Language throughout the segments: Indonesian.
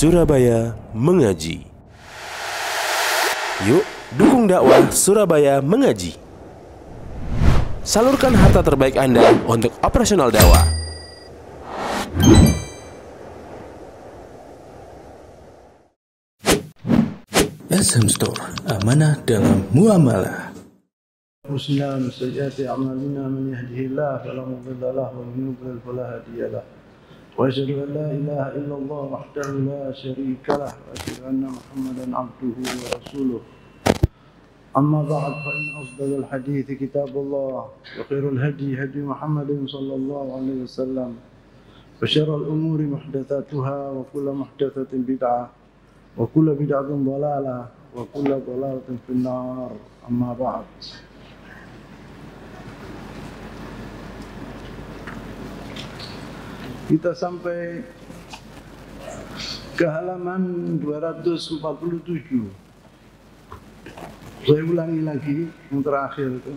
Surabaya Mengaji. Yuk, dukung dakwah Surabaya Mengaji. Salurkan harta terbaik Anda untuk operasional dakwah. SM Store, amanah dalam muamalah. Husna min sayyiati a'malina man yahdihillahu fala mudilla lahu wa man yudlil fala hadiya lahu. Wa asyhadu an la ilaha illallah wahdahu la syarika lahu wa asyhadu anna Muhammadan abduhu wa rasuluh. Amma ba'd, fa inna afdalal hadithi kitabullah wa khairul hadi hadi Muhammadin sallallahu alaihi wasallam. Wa syarrul umuri muhdatsatuha wa kullu muhdatsatin bid'ah wa kullu bid'atin dhalalah wa kullu dhalalatin finnar. Amma ba'd. Kita sampai ke halaman 247. Saya ulangi lagi yang terakhir itu,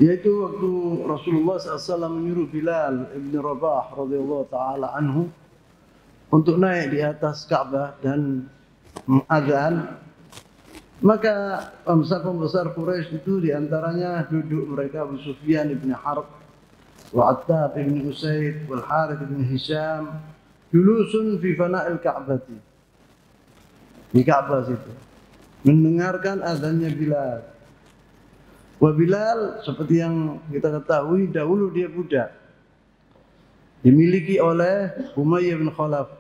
yaitu waktu Rasulullah SAW menyuruh Bilal ibn Rabah radhiyallahu taala anhu untuk naik di atas Ka'bah dan azan. Maka pembesar Quraisy itu diantaranya duduk mereka Abu Sufyan ibn Harb, wa Attab ibn Usaid, wal Harith ibn Hisham, julusun fi fana'il Ka'bati, di Ka'bah situ, mendengarkan azannya Bilal. Wa Bilal, seperti yang kita ketahui, dahulu dia budak, dimiliki oleh Umayyah bin Khalaf.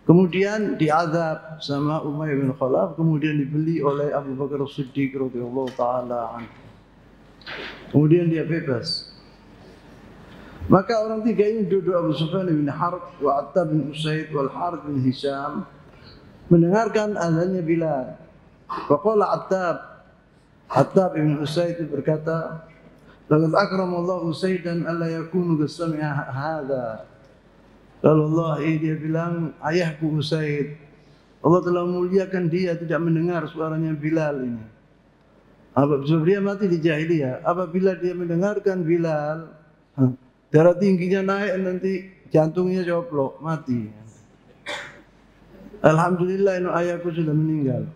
Kemudian diazab sama Umayyah bin Khalaf, kemudian dibeli oleh Abu Bakar As-Siddiq radhiyallahu taala anhu. Kemudian dia bebas. Maka orang tiga ini duduk, Abu Sufyan bin Harb, wa Attab bin Usaid, wal Harith bin Hisham, mendengarkan azannya Bilal. Faqala Attab bin Usaid berkata, laqad akramallahu Usaidan alla yakunu qasami'a hadha. Kalau Allah, dia bilang, ayahku Usaid, Allah telah memuliakan dia tidak mendengar suaranya Bilal ini. Apabila dia mati di jahiliyah, apabila dia mendengarkan Bilal, darah tingginya naik, nanti jantungnya coplok, mati. Alhamdulillah, ini ayahku sudah meninggal.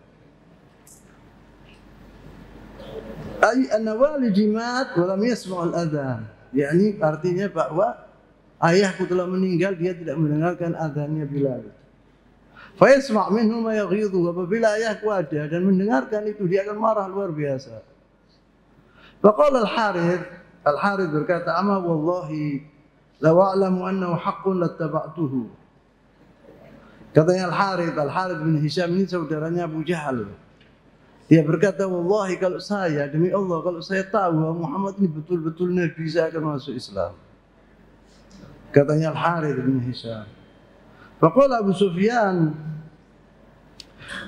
Ay an-nawali jimat wa lam yasma' al-adhan. Yani artinya bahwa ayahku telah meninggal, dia tidak mendengarkan azannya Bilal. Fa yasma' minhu ma yaghidhu. Apabila ayahku ada dan mendengarkan itu, dia akan marah luar biasa. Faqala Al-Harith berkata, amma wallahi law a'lamu annahu haqqun lattaba'tuhu. Katanya Al-Harith bin Hisham ini saudaranya Abu Jahal. Dia berkata, wallahi, kalau saya, demi Allah, kalau saya tahu bahwa Muhammad ini betul-betul Nabi, saya akan masuk Islam. Katanya Al-Harith bin Hisham. Faqala Abu Sufyan,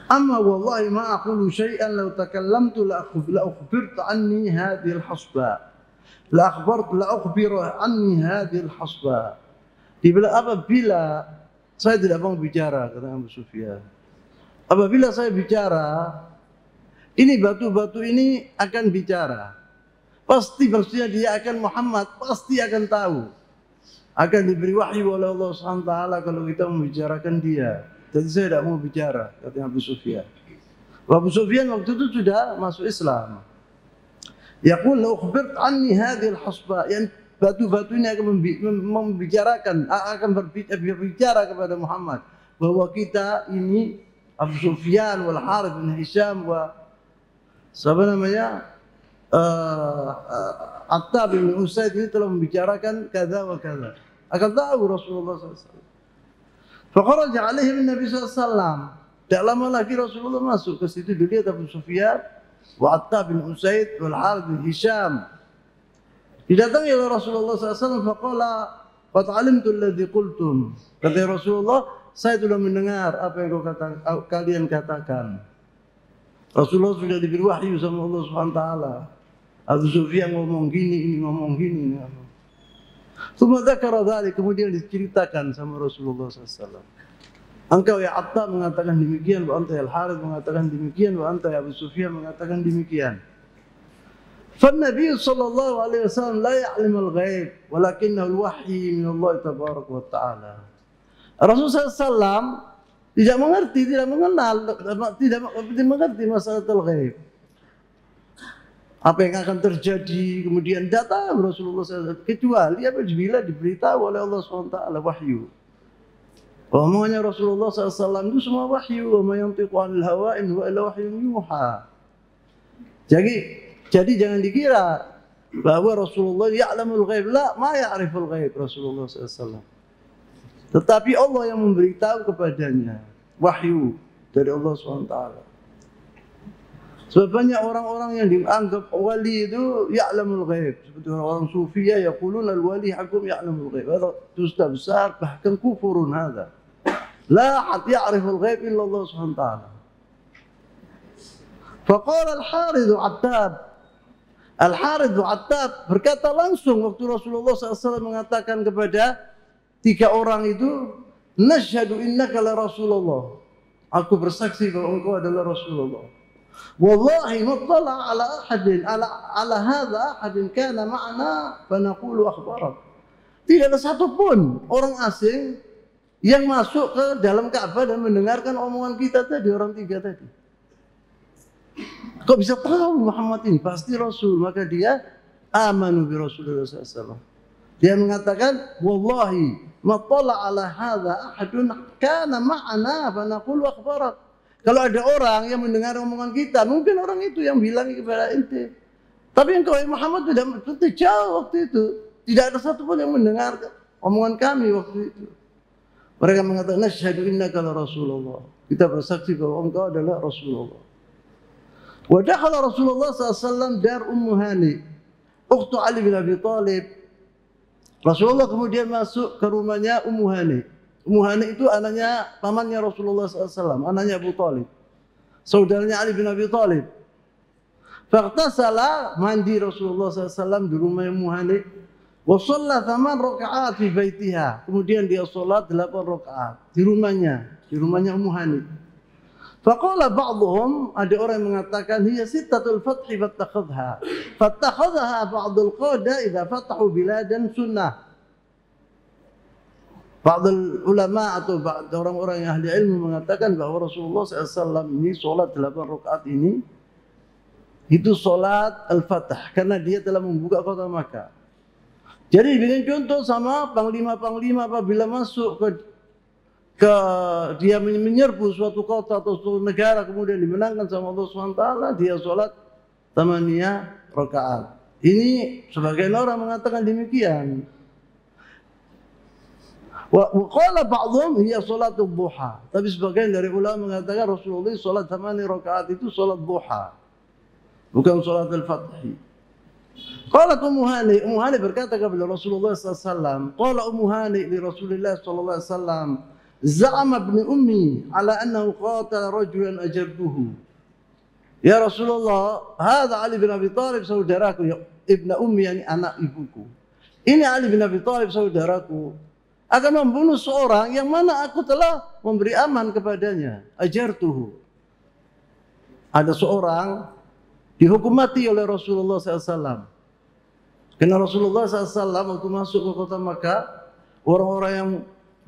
amma wallahi ma aqulu syai'an law takallamtu la akhbirtu anni hadhihi al-hasba. La akhbiru anni hadhihi al-hasba. Dibilang, apabila saya tidak mau bicara, kata Abu Sufyan, apabila saya bicara, ini batu-batu ini akan bicara. Pasti maksudnya dia akan, Muhammad pasti akan tahu. Akan diberi wahyu oleh Allah SWT kalau kita membicarakan dia. Jadi saya tidak mau bicara, kata Abu Sufyan. Abu Sufyan waktu itu sudah masuk Islam. Yaqul la ukhbirt anni hadhihi al-hasba, yang batu-batu ini akan membicarakan, akan berbicara kepada Muhammad bahwa kita ini, Abu Sufyan wal Harith bin Hisham wa Attab bin Usaid ini telah membicarakan kada wa kada. Akan tahu Rasulullah SAW. Faqaraja alaihim Nabi SAW. Tak lama lagi Rasulullah masuk ke situ. Dilihat Abu Sufyan wa Attab bin Usaid wal Harith bin Hisham. Didatangi oleh Rasulullah SAW. Faqala qad alimtu alladhi qultum. Kata Rasulullah, saya sudah mendengar apa yang kalian katakan. Rasulullah sudah diberi wahyu sama Allah SWT. Abu Sufyan ngomong gini, ini ngomong gini. Tsumma dzakara dzalik, kemudian diceritakan sama Rasulullah SAW. Engkau ya Attab mengatakan demikian, wa anta ya Al-Harith mengatakan demikian, wa anta ya Abu Sufyan mengatakan demikian. فالنبي صلى الله عليه وسلم لا يعلم الغيب ولكنه الوحي من الله تبارك وتعالى. Rasulullah SAW tidak mengerti, tidak mengenal, tidak mengerti masalah ghaib. Apa yang akan terjadi, kemudian datang Rasulullah SAW. Kecuali apabila diberitahu oleh Allah SWT wahyu. Omongannya Rasulullah SAW itu semua wahyu. Wa ma yantiqu 'anil hawa in huwa illa wahyun yuha. Jadi jangan dikira bahwa Rasulullah ya'lamul ghaib. La, ma ya'riful ghaib Rasulullah SAW. Tetapi Allah yang memberitahu kepadanya wahyu dari Allah SWT. Sebab banyak orang-orang yang dianggap wali itu ya'lamul ghaib. Seperti orang sufiyah yaqulun al-wali hakum ya'lamul ghaib. Itu dusta besar, bahkan kufurun hadha. La ahad ya'riful ghaib illa Allah SWT. Faqala al-Harith Attab. Al-Harith Attab berkata langsung waktu Rasulullah SAW mengatakan kepada 3 orang itu, nasyhadu innaka la Rasulullah. Aku bersaksi bahwa engkau adalah Rasulullah. Wallahi ma tala ala ahadin ala hadha ahadin kana ma'ana fa naqulu akhbarak. Tidak ada satupun orang asing yang masuk ke dalam Ka'bah dan mendengarkan omongan kita tadi, orang 3 tadi. Kok bisa tahu Muhammad ini pasti Rasul? Maka dia amanu bi Rasulullah SAW. Dia mengatakan, wallahi ma tala ala hadha ahadun kana ma'ana fa naqulu akhbarak. Kalau ada orang yang mendengar omongan kita, mungkin orang itu yang bilang kepada ente. Tapi engkau Muhammad tidak jauh waktu itu. Tidak ada satupun yang mendengar omongan kami waktu itu. Mereka mengatakan, nasyhadu innaka la Rasulullah. Kita bersaksi bahwa engkau adalah Rasulullah. Wa dakhala Rasulullah SAW dar Ummu Hani, ukhtu Ali bin Abi Thalib. Rasulullah kemudian masuk ke rumahnya Ummu Hani. Ummu Hani itu anaknya pamannya Rasulullah SAW, anaknya Abu Talib, saudaranya Ali bin Abi Thalib. Faghtasala, mandi Rasulullah SAW di rumah Ummu Hani. Wa shalla 8 rakaat fi baitiha. Kemudian dia salat 8 rakaat di rumahnya Ummu Hani. Faqala ba'dhum, ada orang yang mengatakan hiya sittatul fathi fattakhadha. Fattakhadha ba'dul qada idza fatahu biladan sunnah. Ba'dul ulama atau orang-orang yang ahli ilmu mengatakan bahwa Rasulullah SAW ini sholat 8 rakaat ini itu sholat al-fatah karena dia telah membuka kota Makkah. Jadi bikin contoh sama panglima-panglima apabila masuk ke dia menyerbu suatu kota atau suatu negara kemudian dimenangkan sama Allah SWT, dia sholat 8 rakaat. Ini sebagian orang mengatakan demikian. Wa qala ba'dhum hiya salatul duha. Tapi sebagian dari ulama mengatakan Rasulullah salat 8 rakaat itu salat duha. Bukan salat al-fath. Qalat Ummu Hani, Ummu Hani berkata kepada Rasulullah sallallahu alaihi wasallam, qala Ummu Hani li Rasulillah sallallahu alaihi wasallam, za'ama ibn ummi ala annahu qatala rajulan ajartuhu. Ya Rasulullah, hadha Ali bin Abi Thalib saudaraku, ya ibnu ummi yani anak ibuku. Ini Ali bin Abi Thalib saudaraku. Akan membunuh seorang yang mana aku telah memberi aman kepadanya. Ajartuhu. Ada seorang dihukum mati oleh Rasulullah SAW. Karena Rasulullah SAW waktu masuk ke kota Makkah, orang-orang yang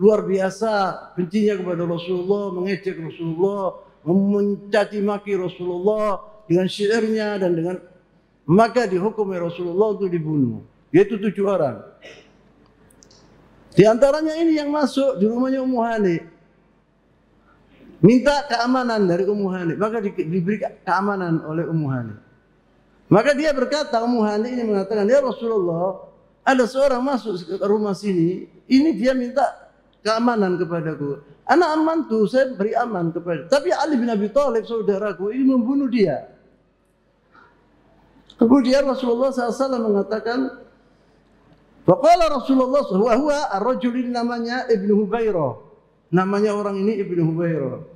luar biasa bencinya kepada Rasulullah, mengejek Rasulullah, mencaci maki Rasulullah dengan syairnya dan dengan maka dihukum Rasulullah untuk dibunuh. Yaitu 7 orang. Di antaranya ini yang masuk di rumahnya Ummu Hani. Minta keamanan dari Ummu Hani. Maka diberi keamanan oleh Ummu Hani. Maka dia berkata, Ummu Hani ini mengatakan, ya Rasulullah, ada seorang masuk ke rumah sini. Ini dia minta keamanan kepadaku. Anak aman tuh, saya beri aman kepada. Tapi Ali bin Abi Thalib, saudaraku, ini membunuh dia. Kemudian Rasulullah SAW mengatakan, faqala Rasulullah wa huwa ar-rajul namanya Ibnu Hubairah. Namanya orang ini Ibnu Hubairah.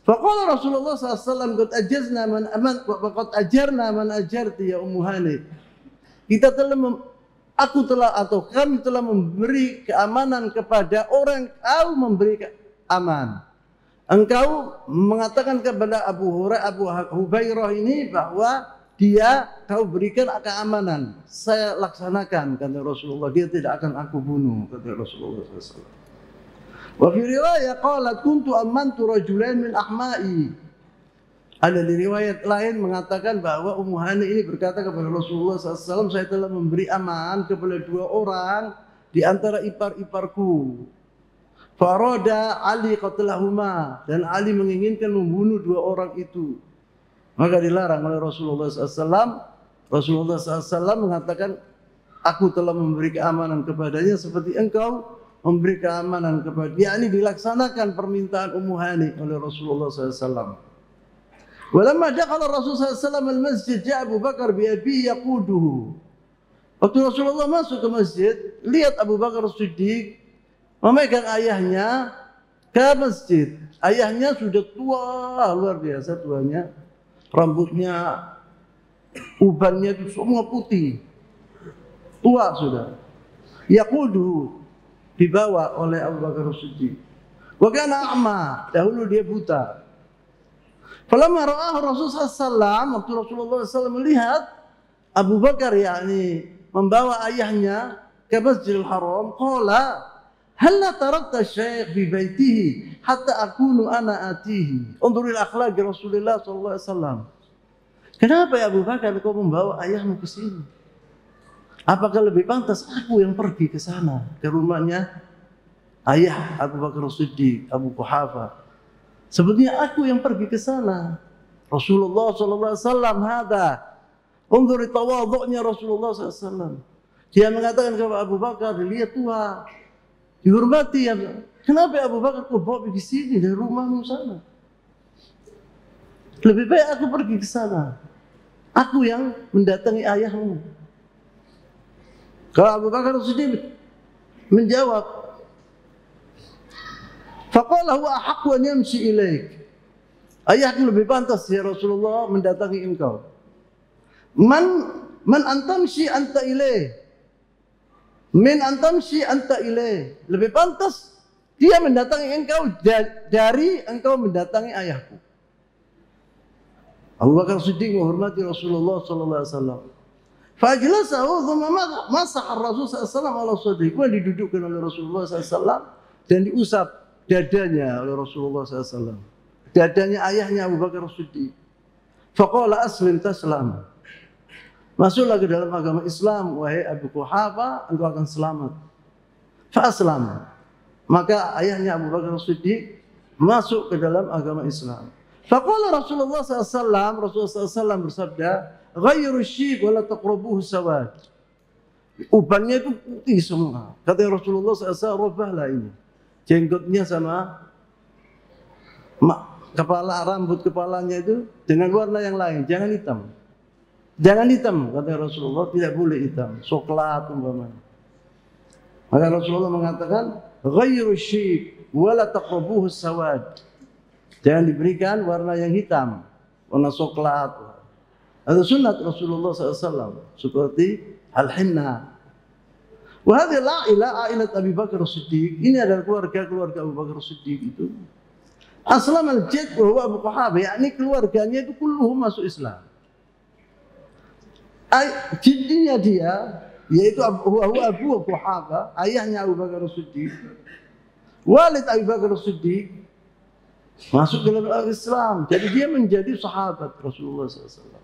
Faqala Rasulullah SAW qad ajazna man aman wa qad ajarna man ajarti ya Ummu Hani. Kita telah kami telah memberi keamanan kepada orang yang kau memberi aman. Engkau mengatakan kepada Abu Hubairah ini bahwa dia kau berikan keamanan, saya laksanakan, kata Rasulullah. Dia tidak akan aku bunuh, kata Rasulullah SAW. Wa fi riwayah qalat kuntu amantu rajulain min ahma'i. Ada di riwayat lain mengatakan bahwa Ummu Hani ini berkata kepada Rasulullah SAW, saya telah memberi aman kepada 2 orang di antara ipar-iparku. Farada Ali qatlahuma, dan Ali menginginkan membunuh 2 orang itu. Maka dilarang oleh Rasulullah SAW. Rasulullah SAW mengatakan, aku telah memberi keamanan kepadanya seperti engkau memberi keamanan kepada dia. Ini dilaksanakan permintaan Ummu Hani oleh Rasulullah SAW. Walamma dakhala Rasulullah SAW al-masjid, ja'a Abu Bakar bi abi yaquduhu. Waktu Rasulullah masuk ke masjid, lihat Abu Bakar Siddiq memegang ayahnya ke masjid. Ayahnya sudah tua, luar biasa tuanya. Rambutnya, ubannya itu semua putih. Tua sudah. Yaquduhu, dibawa oleh Abu Bakar Siddiq. Wa kana a'ma, dahulu dia buta. Falamma ra'ahu Rasulullah SAW, waktu Rasulullah SAW melihat Abu Bakar membawa ayahnya ke Masjidil Haram, qala halla tarakta syekh fi baitihi hatta akunu ana atihi. Unzuril akhlaq Rasulullah SAW. Kenapa ya Abu Bakar kau membawa ayahmu ke sini? Apakah lebih pantas aku yang pergi ke sana, ke rumahnya ayah Abu Bakar Siddiq, Abu Quhafa? Sebetulnya aku yang pergi ke sana. Rasulullah SAW hada. Unzur tawadhu'nya Rasulullah SAW. Dia mengatakan kepada Abu Bakar, lihat tua, dihormati ya. Kenapa Abu Bakar kau bawa pergi sini dari rumahmu sana? Lebih baik aku pergi ke sana. Aku yang mendatangi ayahmu. Kalau Abu Bakar Siddiq menjawab, faqala huwa ahaqqu an yamshi ilaik. Ayahku lebih pantas ya Rasulullah mendatangi engkau. Man antamshi anta ilaih. Min antamshi anta ilaih. Lebih pantas dia mendatangi engkau dari engkau mendatangi ayahku. Abu Bakar Siddiq menghormati Rasulullah sallallahu alaihi wasallam. Fajlasahu thumma masaha Rasul sallallahu alaihi wasallam ala sadrihi. Kemudian didudukkan oleh Rasulullah sallallahu alaihi wasallam dan diusap dadanya oleh Rasulullah SAW. Dadanya ayahnya Abu Bakar Siddiq. Faqala aslim taslam. Masuklah ke dalam agama Islam, wahai Abu Quhafa, engkau akan selamat. Fa'aslam. Maka ayahnya Abu Bakar Siddiq masuk ke dalam agama Islam. Faqala Rasulullah SAW, Rasulullah SAW bersabda, ghayru syib wa la taqrabuhu sawad. Ubannya itu putih semua. Kata Rasulullah SAW, rubahlah ini. Jenggotnya sama rambut kepalanya itu dengan warna yang lain, jangan hitam. Jangan hitam, kata Rasulullah, tidak boleh hitam, coklat umpamanya. Maka Rasulullah mengatakan, ghayru syib wa la taqrabuhu sawad. Jangan diberikan warna yang hitam, warna coklat. Itu sunat Rasulullah SAW, seperti al-hinna. Wahai ailat Abu Bakar Siddiq, ini adalah keluarga Abu Bakar Siddiq itu. Aslam al-jad wa huwa Abu Quhafa, yakni keluarganya itu kulluhum masuk Islam. Jadinya dia, yaitu Abu Quhafa, ayahnya Abu Bakar Siddiq. Walid Abu Bakar Siddiq masuk dalam Islam. Jadi dia menjadi sahabat Rasulullah SAW.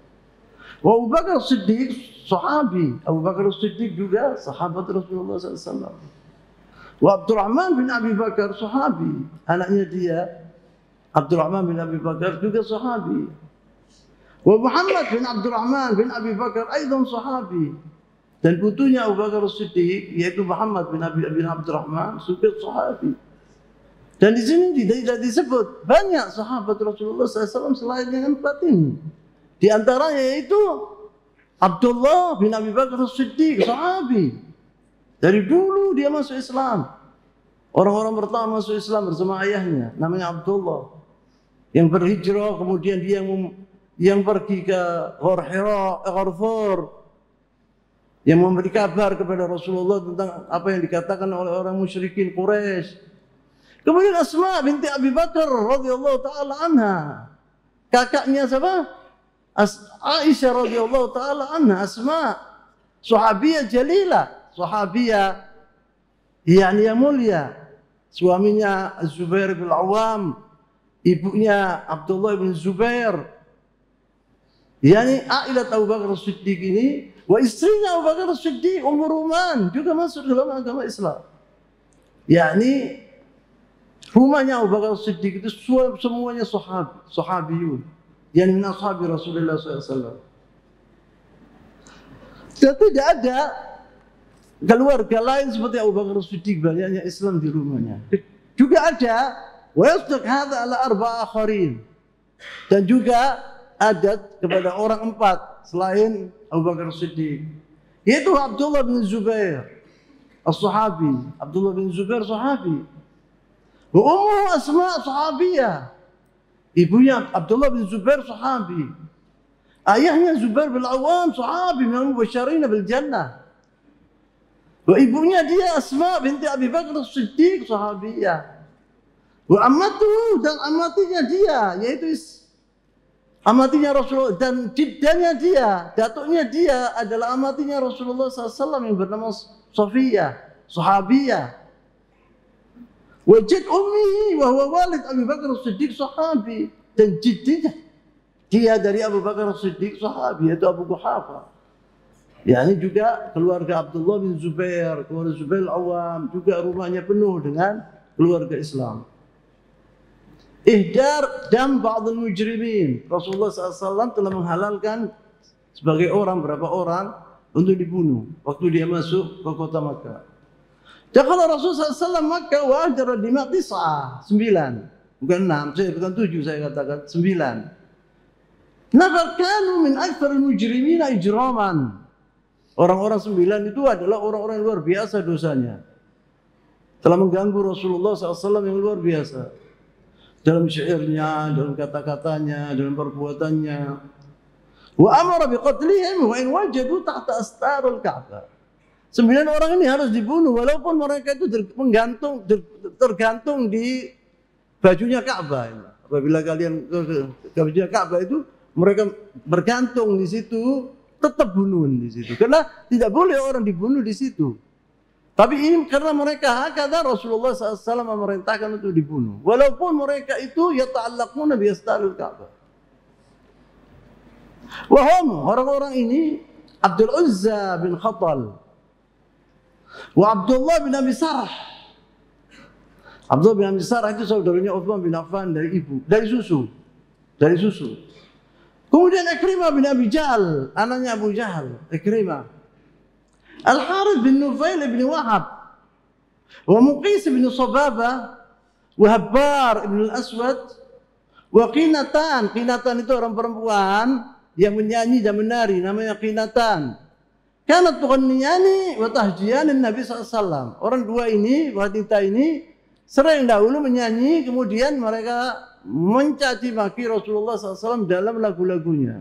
Wa Abu Bakar Siddiq sahabi. Abu Bakar Siddiq juga sahabat Rasulullah SAW. Wa Abdurrahman bin Abi Bakar sahabi. Anaknya dia Abdurrahman bin Abi Bakar juga sahabi. Wa Muhammad bin Abdurrahman bin Abi Bakar aidan sahabi. Dan putunya Abu Bakar Siddiq yaitu Muhammad bin Abdurrahman juga sahabi. Dan di sini tidak disebut banyak sahabat Rasulullah SAW selain yang 4 ini. Di antaranya yaitu Abdullah bin Abi Bakar Siddiq, sahabi. Dari dulu dia masuk Islam. Orang-orang pertama masuk Islam bersama ayahnya, namanya Abdullah. Yang berhijrah, kemudian dia yang pergi ke Ghor Hira, Ghor Thur. Yang memberi kabar kepada Rasulullah tentang apa yang dikatakan oleh orang musyrikin Quraisy. Kemudian Asma binti Abi Bakar radhiyallahu taala anha. Kakaknya siapa? Aisyah radhiyallahu taala anha, Asma, sahabiyah jalilah, sahabiyah yang mulia, suaminya Zubair bin Awam, ibunya Abdullah bin Zubair. Yani ailat Abu Bakar As-Siddiq ini, wa istrinya Abu Bakar As-Siddiq Ummu Ruman juga masuk dalam agama Islam. Yani rumahnya Abu Bakar As-Siddiq itu semuanya sahabiyun. Yani min ashabi Rasulullah SAW. Dan tidak ada keluarga lain seperti Abu Bakar As-Siddiq banyaknya Islam di rumahnya. Juga ada wa yasdaq hadza ala arba'a akharin. Dan juga adat kepada orang 4 selain Abu Bakar As-Siddiq, yaitu Abdullah bin Zubair as-sahabi. Abdullah bin Zubair sahabi. Wa ummu Asma sahabiyah. Ibunya Abdullah bin Zubair sahabi. Ayahnya Zubair bin Awam sahabi minal mubasysyirin bil jannah. Wa ibunya dia Asma binti Abi Bakar As-Siddiq sahabiyah. Wa ammatuhu, dan amatinya dia yaitu amatinya Rasulullah, dan jiddanya dia, datuknya dia adalah amatinya Rasulullah SAW yang bernama Safiyah, sahabiyah. Wajid ummihi wa huwa walid Abu Bakar As-Siddiq sahabi, dan jiddinya dia dari Abu Bakar As-Siddiq sahabi, yaitu Abu Quhafa. Ya, ini juga keluarga Abdullah bin Zubair, keluarga Zubair Al-Awam, juga rumahnya penuh dengan keluarga Islam. Ihdar dam ba'dul mujrimin. Rasulullah SAW telah menghalalkan sebagai orang, berapa orang untuk dibunuh waktu dia masuk ke kota Makkah. Dakhala Rasulullah SAW Makkah wa ahdara dima' tis'ah, 9, bukan 6, bukan 7, saya katakan 9. Nafar kanu min akthar al-mujrimin ijraman. Orang-orang 9 itu adalah orang-orang yang luar biasa dosanya. Telah mengganggu Rasulullah SAW yang luar biasa. Dalam syairnya, dalam kata-katanya, dalam perbuatannya. Wa amara biqatlihim wa in wajadu tahta astarul Ka'bah. 9 orang ini harus dibunuh walaupun mereka itu tergantung di bajunya Ka'bah. Apabila kalian ke bajunya Ka'bah itu, mereka bergantung di situ, tetap bunuh di situ. Karena tidak boleh orang dibunuh di situ. Tapi ini karena mereka hakada, Rasulullah SAW memerintahkan untuk dibunuh. Walaupun mereka itu yata'allaquna bi astaril Ka'bah. Wahum, orang-orang ini Abdul Uzza bin Khatal wa Abdullah bin Abi Sarh. Abdullah bin Abi Sarh itu saudaranya Uthman bin Affan dari susu. Kemudian Ikrimah bin Abi Jahal, anaknya Abu Jahal, Ikrimah. Al-Harith bin Nufail bin Wahab wa Muqis bin Sababah wa Habbar bin Al-Aswad wa Qinatan. Qinatan itu orang perempuan yang menyanyi dan menari, namanya Qinatan. Kanat tughanniyani wa tahjiyanin Nabi SAW. Orang dua ini, wanita ini sering dahulu menyanyi, kemudian mereka mencaci maki Rasulullah SAW dalam lagu-lagunya.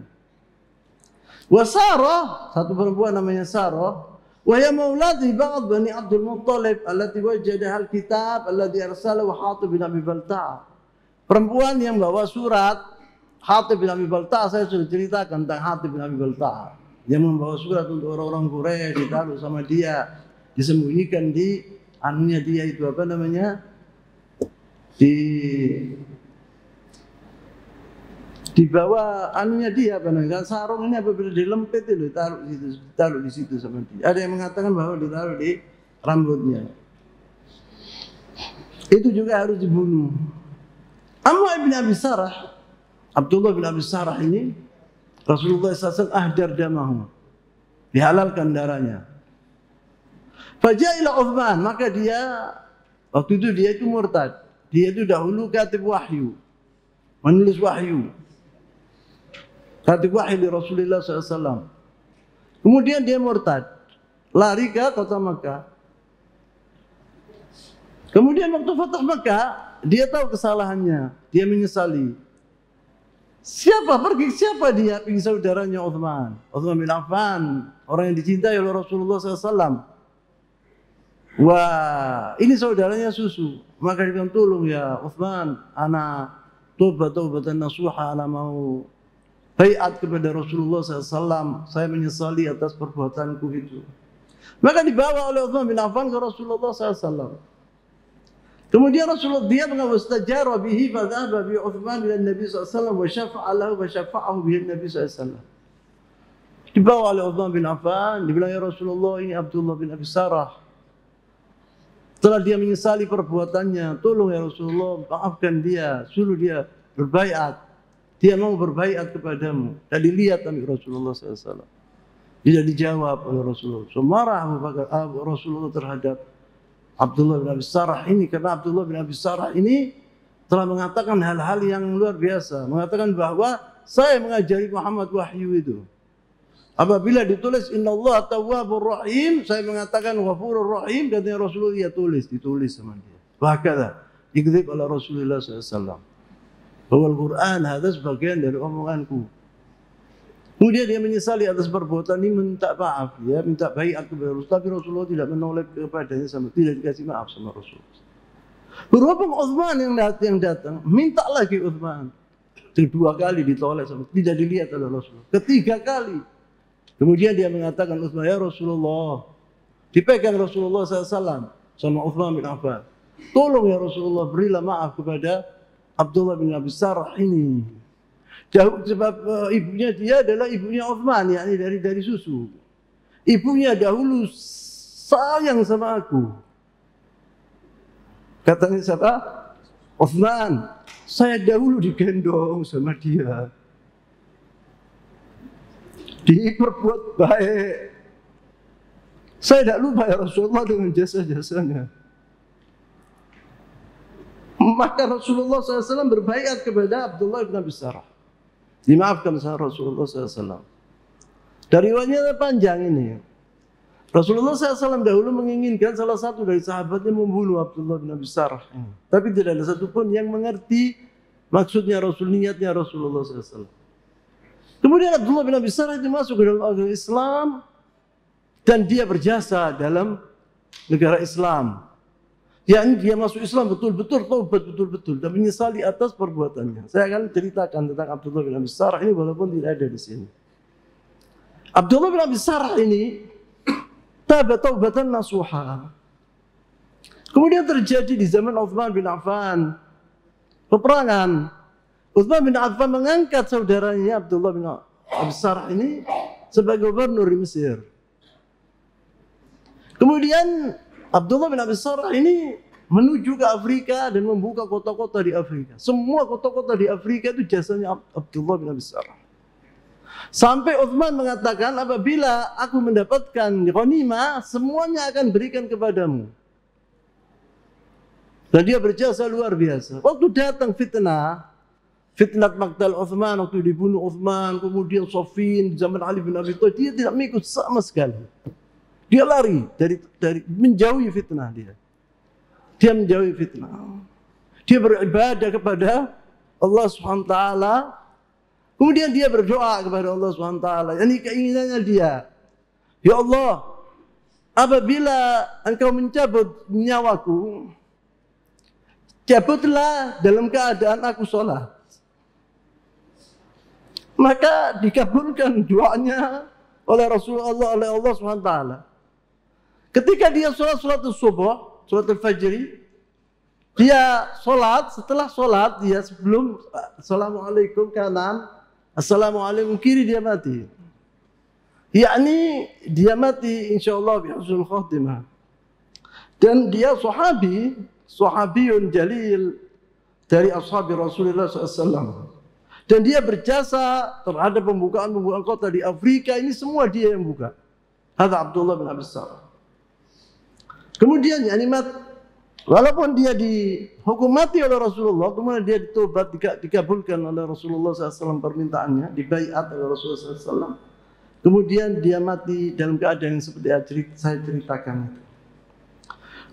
Wa Sarah, satu perempuan namanya Sarah, wa hiya maulati ba'd bani Abdul Muttalib allati wajadaha al-kitab alladhi arsalahu Hatib bin Abi Balta'a. Perempuan yang bawa surat Hatib bin Abi Balta'a, saya sudah ceritakan tentang Hatib bin Abi Balta'a yang membawa surat untuk orang-orang Quraisy, ditaruh sama dia, disembunyikan di anunya dia itu apa namanya? Di bawah anunya dia apa namanya, sarung ini apabila dilempit itu ditaruh di situ sama dia. Ada yang mengatakan bahwa ditaruh di rambutnya. Itu juga harus dibunuh. Amma ibn Abi Sarh, Abdullah bin Abi Sarh ini, Rasulullah SAW ahdar damahu, dihalalkan darahnya. Faja'ila Uthman, maka dia waktu itu dia itu murtad. Dia itu dahulu katib wahyu, menulis wahyu. Katib wahyu di Rasulullah SAW. Kemudian dia murtad, lari ke kota Makkah. Kemudian waktu Fatah Makkah, dia tahu kesalahannya, dia menyesali. Siapa dia? Pergi saudaranya Uthman bin Affan, orang yang dicintai oleh Rasulullah SAW. Wah, ini saudaranya susu. Maka dia bilang, tolong ya Uthman, ana taubatan nasuha, ana mau baiat kepada Rasulullah SAW. Saya menyesali atas perbuatanku itu. Maka dibawa oleh Uthman bin Affan ke Rasulullah SAW. Kemudian Rasulullah dia wastajara bihi fa dhahaba bi Utsman ila Nabi sallallahu alaihi wasallam wa syafa'a lahu wa syafa'ahu bihi Nabi sallallahu alaihi wasallam. Dibawa oleh Utsman bin Affan, dibilang ya Rasulullah ini Abdullah bin Abi Sarah. Setelah dia menyesali perbuatannya, tolong ya Rasulullah maafkan dia, suruh dia berbaiat. Dia mau berbaiat kepadamu. Dan dilihat oleh Rasulullah SAW. Tidak dijawab oleh Rasulullah. So marah Rasulullah terhadap Abdullah bin Abi Sarah ini, karena Abdullah bin Abi Sarah ini telah mengatakan hal-hal yang luar biasa. Mengatakan bahwa saya mengajari Muhammad wahyu itu. Apabila ditulis Innallaha Tawwabur Rahim, saya mengatakan Ghafurur Rahim, katanya Rasulullah dia ditulis sama dia. Bahkan dikutip oleh Rasulullah SAW. Bahwa Al-Quran ada sebagian dari omonganku. Kemudian dia menyesali atas perbuatan ini, minta maaf, ya, minta baiat kepada Rasulullah. Tapi Rasulullah tidak menoleh kepadanya, sama tidak dikasih maaf sama Rasulullah. Berhubung Utsman yang datang, minta lagi Utsman. Kedua kali ditolak, sama tidak dilihat oleh Rasulullah. Ketiga kali. Kemudian dia mengatakan Utsman, ya Rasulullah. Dipegang Rasulullah SAW sama Utsman bin Affan. Tolong ya Rasulullah, berilah maaf kepada Abdullah bin Abi Sarah ini. Sebab ibunya dia adalah ibunya Utsman, yakni dari susu. Ibunya dahulu sayang sama aku. Katanya siapa? Utsman. Saya dahulu digendong sama dia. Diperbuat baik. Saya tidak lupa ya Rasulullah dengan jasa-jasanya. Maka Rasulullah SAW berbaiat kepada Abdullah bin Abi Sarah. Dimaafkan sama Rasulullah SAW. Dari riwayatnya panjang ini. Rasulullah SAW dahulu menginginkan salah satu dari sahabatnya membunuh Abdullah bin Abi Sarah. Tapi tidak ada satupun yang mengerti maksudnya niatnya Rasulullah SAW. Kemudian Abdullah bin Abi Sarah itu masuk ke dalam agama Islam. Dan dia berjasa dalam negara Islam. Yakni dia masuk Islam betul-betul, taubat betul-betul, dan menyesali atas perbuatannya. Saya akan ceritakan tentang Abdullah bin Abi Sarah ini walaupun tidak ada di sini. Abdullah bin Abi Sarah ini taubatan nasuha. Kemudian terjadi di zaman Utsman bin Affan peperangan. Utsman bin Affan mengangkat saudaranya Abdullah bin Abi Sarah ini sebagai gubernur di Mesir. Kemudian Abdullah bin Abi Sarah ini menuju ke Afrika dan membuka kota-kota di Afrika. Semua kota-kota di Afrika itu jasanya Abdullah bin Abi Sarah. Sampai Utsman mengatakan, apabila aku mendapatkan ghanimah, semuanya akan berikan kepadamu. Dan dia berjasa luar biasa. Waktu datang fitnah Maqtal Utsman, waktu dibunuh Utsman, kemudian Saffin di zaman Ali bin Abi Thalib, dia tidak mengikut sama sekali. Dia lari dari menjauhi fitnah dia. Dia menjauhi fitnah. Dia beribadah kepada Allah Subhanahu wa taala. Kemudian dia berdoa kepada Allah Subhanahu wa taala. Ini keinginannya dia. Ya Allah, apabila Engkau mencabut nyawaku, cabutlah dalam keadaan aku sholat. Maka dikabulkan doanya oleh Rasulullah, oleh Allah Subhanahu wa taala. Ketika dia sholat subuh, sholat al-fajri, dia sholat, setelah sholat, dia sebelum Assalamualaikum kanan, Assalamualaikum kiri, dia mati. Yakni dia mati insyaallah bi husnul khatimah. Dan dia sahabiyun jalil dari ashabi Rasulullah SAW. Dan dia berjasa terhadap pembukaan kota di Afrika, ini semua dia yang buka. Hadza Abdullah bin Abi Sarah. Kemudian walaupun dia dihukum mati oleh Rasulullah, kemudian dia ditobat, dikabulkan oleh Rasulullah SAW permintaannya, dibaiat oleh Rasulullah SAW. Kemudian dia mati dalam keadaan yang seperti yang saya ceritakan itu.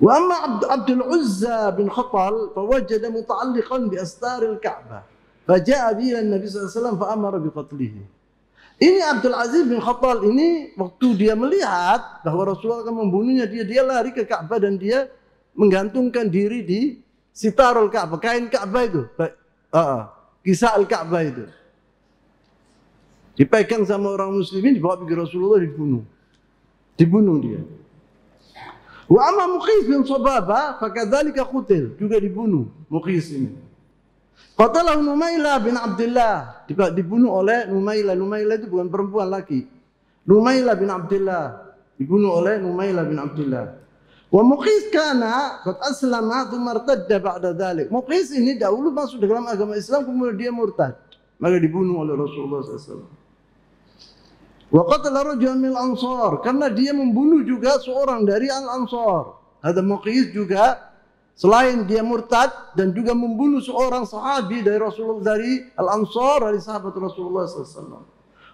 Wa amma Abdul Uzza bin Khatal fawajada muta'alliqan bi astaril Ka'bah. Faja'a bihi an-Nabi sallallahu alaihi wasallam fa amara bi qatlihi. Ini Abdul Aziz bin Khattal ini waktu dia melihat bahwa Rasulullah akan membunuhnya, dia lari ke Ka'bah dan dia menggantungkan diri di sitarul Ka'bah, kain Ka'bah itu. Kisah al-Ka'bah itu. Dipegang sama orang muslimin, dibawa pergi Rasulullah, dibunuh. Dibunuh dia. Wa amma Muqis bin Sababa fakadzalika qutil, juga dibunuh Muqis ini. Qatalahu Numailah bin Abdullah, dibunuh oleh Numailah. Numailah itu bukan perempuan lagi. Numailah bin Abdullah, dibunuh oleh Numailah bin Abdullah. Wa Muqis kana qad aslama thumma irtadda ba'da dzalik. Muqis ini dahulu masuk dalam agama Islam kemudian dia murtad, maka dibunuh oleh Rasulullah SAW. Wa qatala rajulan min al-Ansar, karena dia membunuh juga seorang dari Al-Ansar. Ada Muqis juga selain dia murtad dan juga membunuh seorang sahabi dari Rasulullah, dari Al-Ansar, dari sahabat Rasulullah SAW.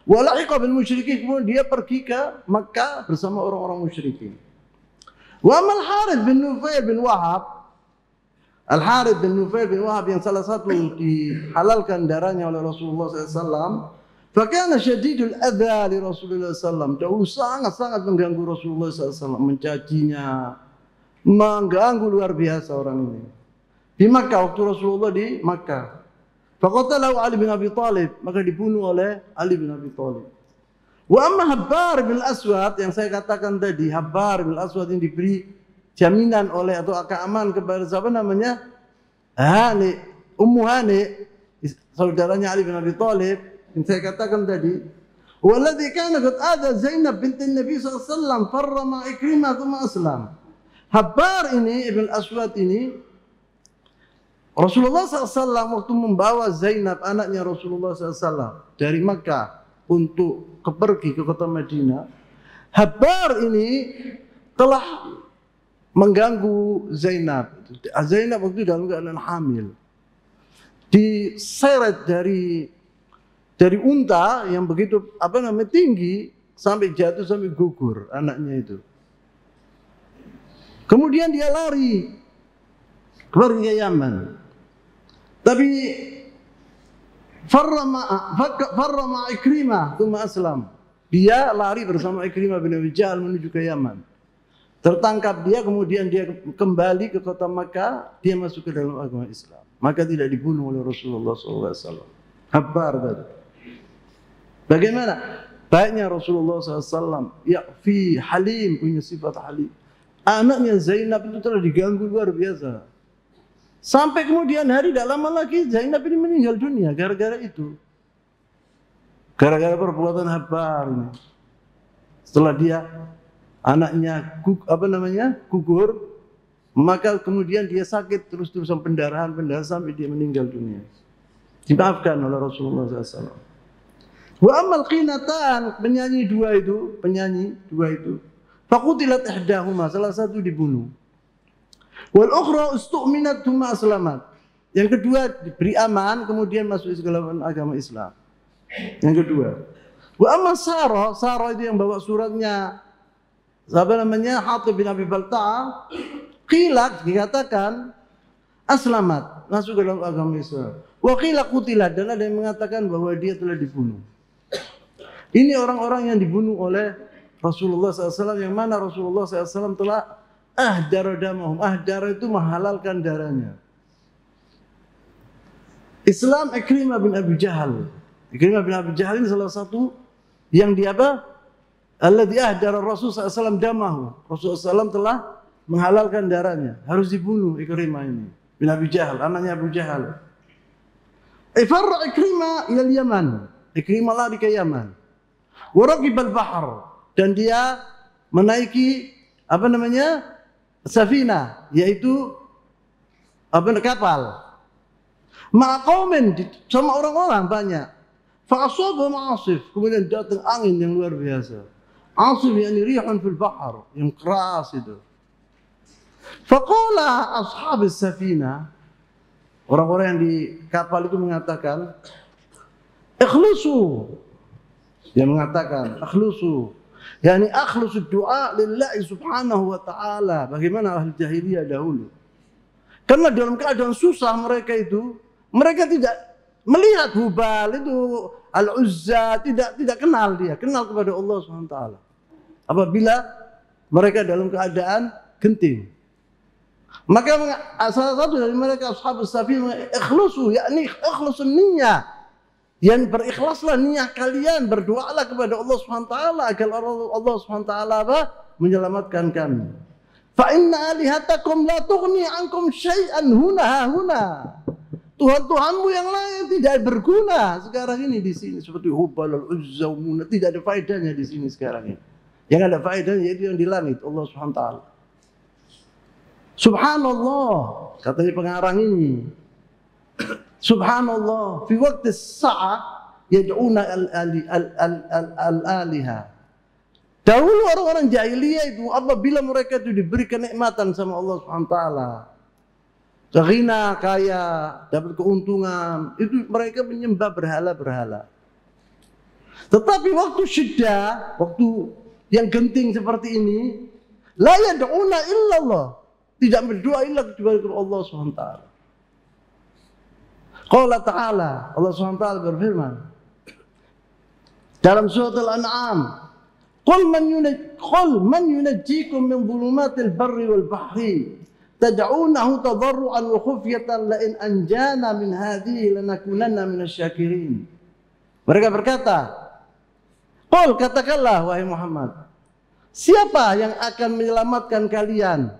Wa lahiqa bil musyrikin, kemudian dia pergi ke Makkah bersama orang-orang musyrikin. Wa amal Harith bin Nufail bin Wahab, Al-Harith bin Nufail bin Wahab yang salah satu dihalalkan darahnya oleh Rasulullah SAW. Fakana syadidul adza li Rasulullah SAW. Dahulu sangat-sangat mengganggu Rasulullah SAW, mencacinya, mengganggu luar biasa orang ini. Di Makkah, waktu Rasulullah di Makkah. Faqatalahu Ali bin Abi Thalib, maka dibunuh oleh Ali bin Abi Thalib. Wa amma Habbar bin Aswad yang saya katakan tadi, Habbar bin Aswad yang diberi jaminan oleh atau keamanan kepada siapa namanya? Hani, Ummu Hani, saudaranya Ali bin Abi Thalib. Yang saya katakan tadi, waladzi kana qad adza Zainab binti Nabi sallallahu alaihi wasallam farra ma Ikrimah tsumma aslam. Habbar ini Ibn Aswad ini Rasulullah SAW waktu membawa Zainab anaknya Rasulullah SAW dari Makkah untuk pergi ke kota Madinah, Habbar ini telah mengganggu Zainab. Zainab waktu dalam keadaan hamil, diseret dari unta yang begitu tinggi sampai jatuh sampai gugur anaknya itu. Kemudian dia lari ke Yaman. Tapi farra ma Ikrimah tsumma aslam. Dia lari bersama Ikrimah bin Abi Jahal menuju ke Yaman. Tertangkap dia, kemudian dia kembali ke kota Makkah, dia masuk ke dalam agama Islam. Maka tidak dibunuh oleh Rasulullah SAW. Habbar tadi. Bagaimana? Baiknya Rasulullah SAW, yakfi halim, punya sifat halim. Anaknya Zainab itu telah diganggu luar biasa. Sampai kemudian hari tidak lama lagi Zainab ini meninggal dunia gara-gara itu. Gara-gara perbuatan Habbar ini. Setelah dia anaknya gugur, maka kemudian dia sakit terus-terusan pendarahan sampai dia meninggal dunia. Dimaafkan oleh Rasulullah SAW. Wa amal qinatan, penyanyi dua itu, faqutilat ihdahuma, salah satu dibunuh. Wal ukhra ustu'minat thumma aslamat. Yang kedua diberi aman kemudian masuk Islam, agama Islam. Yang kedua. Wa amma Sarah itu yang bawa suratnya Hatib bin Abi Balta'a, qila dikatakan aslamat, masuk ke dalam agama Islam. Wa qila qutilat, dan ada yang mengatakan bahwa dia telah dibunuh. Ini orang-orang yang dibunuh oleh Rasulullah SAW, yang mana Rasulullah SAW telah ahdara damahum. Ahdara itu menghalalkan darahnya. Islam Ikrimah bin Abi Jahal. Ikrimah bin Abi Jahal ini salah satu yang dia alladzi ahdara Rasul SAW damahu. Rasulullah SAW telah menghalalkan darahnya. Harus dibunuh Ikrimah ini bin Abi Jahal, anaknya Abu Jahal. Ifarra Ikrimah ila Yaman. Ikrimah lari ke Yaman. Waraqibal bahr, dan dia menaiki safina, yaitu kapal. Ma'aqaumin, sama orang-orang banyak. Fa'asaba ma'asif, kemudian datang angin yang luar biasa. Asif yani rihun fil bahr, yang keras itu. Faqala ashabis safina, orang-orang yang di kapal itu mengatakan, ikhlusu. Dia mengatakan akhlusu, yani akhlusu doa lillahi subhanahu wa ta'ala. Bagaimana ahli jahiliyah dahulu, karena dalam keadaan susah mereka tidak melihat Hubal itu, Al-Uzza, tidak kenal, dia kenal kepada Allah subhanahu wa ta'ala apabila mereka dalam keadaan genting. Maka salah satu dari mereka ashabus safina ikhlusu, yakni ikhlusun niyyah, yang berikhlaslah niat kalian, berdoalah kepada Allah SWT agar Allah SWT menyelamatkan kami. Fa inna alihatakum la tughni ankum syai'an huna. Tuhan-tuhanmu yang lain tidak berguna sekarang ini di sini, seperti Hubal, Al-Uzza, Munat, tidak ada faedahnya di sini sekarang ini. Yang ada faedahnya yaitu yang di langit, Allah Subhanahu wa taala. Subhanallah, katanya pengarang ini. Subhanallah, fi waqti as-sa'ah yad'una al-aliha. Dahulu orang-orang jahiliyah itu apabila mereka itu diberi kenikmatan sama Allah Subhanahu wa taala, ghina, kaya, dapat keuntungan, itu mereka menyembah berhala-berhala. Tetapi waktu syiddah, waktu yang genting seperti ini, la yad'una illallah, tidak berdoa illa kecuali kepada Allah Subhanahu wa taala. Qala ta'ala, Allah Subhanahu wa taala berfirman dalam surat Al-An'am, Qul man yunajjikum min dhulumatil barri wal bahri tad'unahu tadarruan wa khufyatan la in anjana min hadhihi lanakunanna minasyakirin. Mereka berkata, Qul, katakanlah wahai Muhammad, siapa yang akan menyelamatkan kalian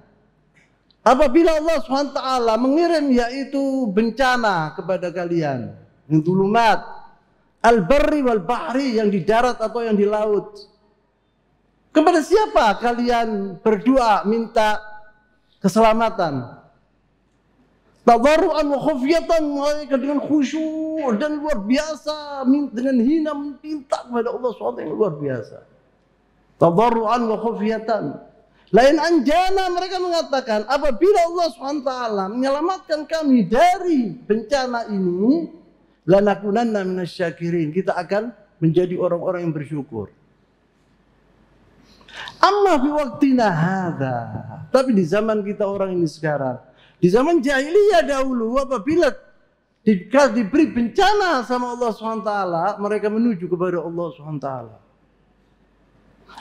apabila Allah SWT mengirim yaitu bencana kepada kalian, yang dhulumat al-barri wal bahri, yang di darat atau yang di laut. Kepada siapa kalian berdoa minta keselamatan? Tadarruan wa khufyatan, mereka dengan khusyuk dan luar biasa, dengan hina minta kepada Allah SWT yang luar biasa. Tadarruan wa khufyatan. Lain anjana, mereka mengatakan apabila Allah SWT menyelamatkan kami dari bencana ini, lanakunanna minasyakirin, kita akan menjadi orang-orang yang bersyukur. Amma fi waqtina hadza, tapi di zaman kita orang ini sekarang, di zaman jahiliyah dahulu, apabila diberi bencana sama Allah SWT, mereka menuju kepada Allah SWT.